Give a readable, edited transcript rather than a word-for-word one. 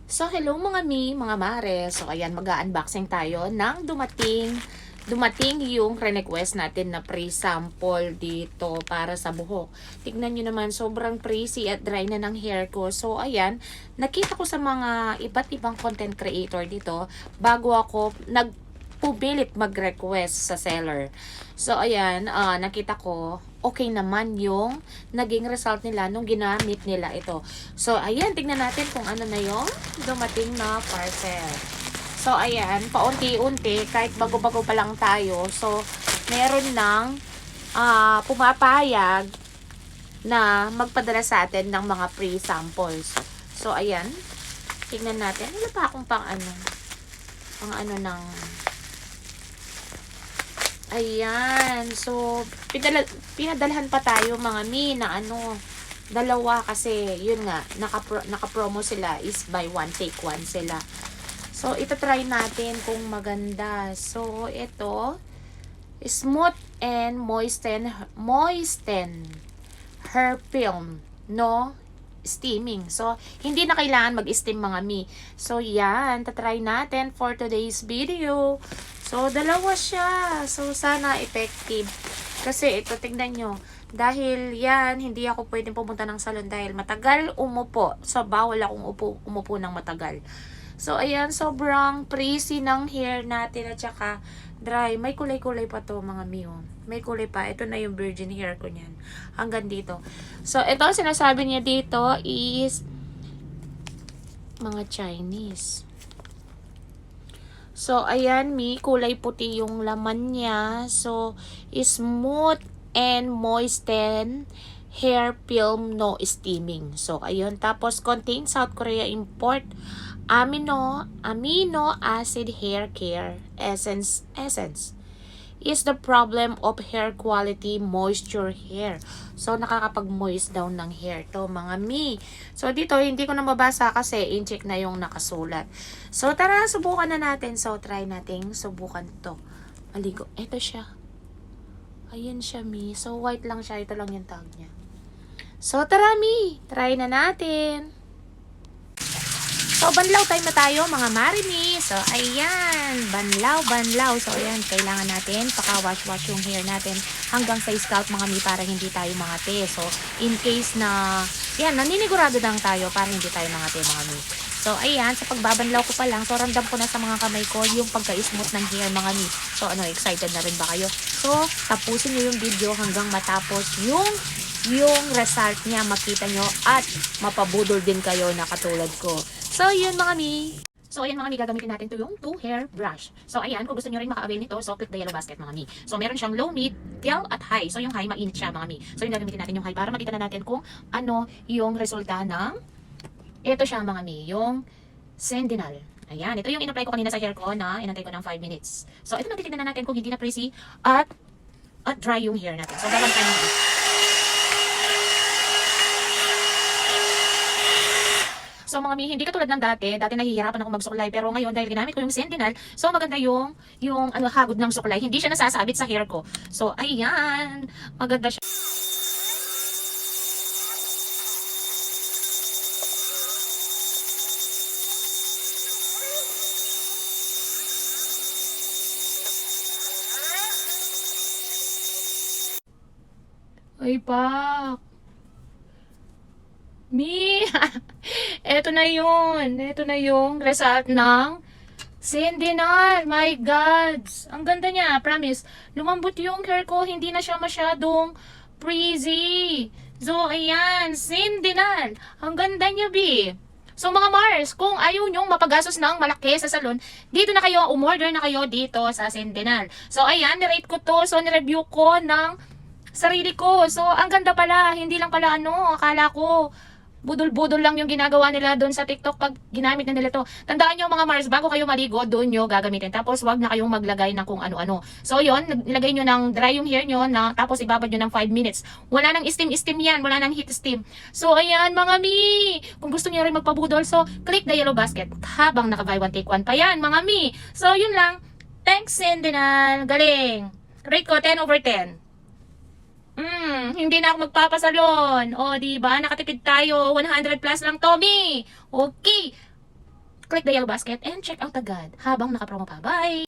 So, hello mga mga mare. So, ayan, mag-unboxing tayo ng dumating yung request natin na pre-sample dito para sa buhok. Tignan nyo naman, sobrang pretty at dry na ng hair ko. So, ayan, nakita ko sa mga iba't ibang content creator dito bago ako nagpumilit mag-request sa seller. So, ayan, nakita ko, okay naman yung naging result nila nung ginamit nila ito. So, ayan, tignan natin kung ano na yung dumating na parcel. So, ayan, paunti-unti, kahit bago-bago pa lang tayo. So, meron ng pumapayag na magpadala sa atin ng mga free samples. So, ayan, tignan natin. Wala pa akong pang ng ayan. So, pinadalhan pa tayo mga na dalawa kasi, yun nga, naka-promo sila is by one take one sila. So, ito try natin kung maganda. So, ito, smooth and moisten hair film, no steaming. So, hindi na kailangan mag-steam mga So, yan, tatry natin for today's video. So, dalawa siya. So, sana effective. Kasi ito, tignan nyo. Dahil yan, hindi ako pwedeng pumunta ng salon dahil matagal umupo. So, bawal akong umupo ng matagal. So, ayan, sobrang pretty ng hair natin at saka dry. May kulay-kulay pa to mga May kulay pa. Ito na yung virgin hair ko niyan. Hanggang dito. So, ito, sinasabi niya dito is mga Chinese. So, ayan, kulay puti yung laman niya. So, smooth and moisten hair film, no steaming. So, ayun. Tapos, contain South Korea import amino acid hair care essence is the problem of hair quality moisture hair. So, nakakapag-moist down ng hair to mga So, dito, hindi ko na mabasa kasi in-check na yung nakasulat. So, tara, subukan na natin. So, try natin subukan to. Maligo. Ito siya. Ayan siya, So, white lang siya. Ito lang yung tag niya. So, tara, try na natin. So, banlaw time na tayo, mga marimi. So, ayan. Banlaw. So, ayan. Kailangan natin paka-wash-wash yung hair natin hanggang sa scalp, mga para hindi tayo mangate. So, in case na, yan, naninigurado lang tayo para hindi tayo mangate, mga So, ayan. Sa pagbabanlaw ko pa lang, so, ramdam ko na sa mga kamay ko yung pagka-smooth ng hair, mga So, excited na rin ba kayo? So, tapusin nyo yung video hanggang matapos yung result niya, makita nyo at mapabudol din kayo na katulad ko. So, yun mga So, ayan mga gagamitin natin to yung 2 hair brush. So, ayan, kung gusto nyo rin maka-avail nito, so click the yellow basket mga So, meron siyang low, mid, tail, at high. So, yung high, mainit siya mga So, yung gagamitin natin yung high para makita na natin kung ano yung resulta ng ito siya mga yung Sentinel. Ayan, ito yung in-apply ko kanina sa hair ko na inantay ko ng 5 minutes. So, ito natitignan na natin kung hindi na frizzy at dry yung hair natin. So, gawin tayo ng So mga hindi katulad ng dati nahihirapan ako magsuklay pero ngayon dahil ginamit ko yung Sentinel, so maganda yung hagod ng suklay, hindi siya nasasabit sa hair ko. So ayan, maganda siya. Ay pak. Eto na yun. Eto na yung result ng Sentinel. My God. Ang ganda niya. Promise. Lumambot yung hair ko. Hindi na siya masyadong frizzy. So, ayan. Sentinel. Ang ganda niya, So, mga Mars, kung ayaw nyong mapagastos ng malaki sa salon, dito na kayo, umorder na kayo dito sa Sentinel. So, ayan. Nirate ko to. So, nireview ko ng sarili ko. So, ang ganda pala. Hindi lang pala akala ko budol-budol lang yung ginagawa nila doon sa TikTok pag ginamit na nila to. Tandaan nyo mga Mars, bago kayo maligo, doon nyo gagamitin. Tapos wag na kayong maglagay ng kung ano-ano. So yon, nilagay nyo ng dry yung hair nyo, tapos ibabad nyo ng 5 minutes. Wala nang steam yan, wala nang heat steam. So ayan mga kung gusto nyo rin magpabudol, so click the yellow basket habang naka-buy one take one pa yan mga So yun lang. Thanks Sentinel, galing. Rate ko 10 over 10. Hindi na ako magpapasalon. O, diba? Nakatipid tayo. 100 plus lang, Tommy. Okay. click the yellow basket and check out agad habang nakapromo pa. Bye!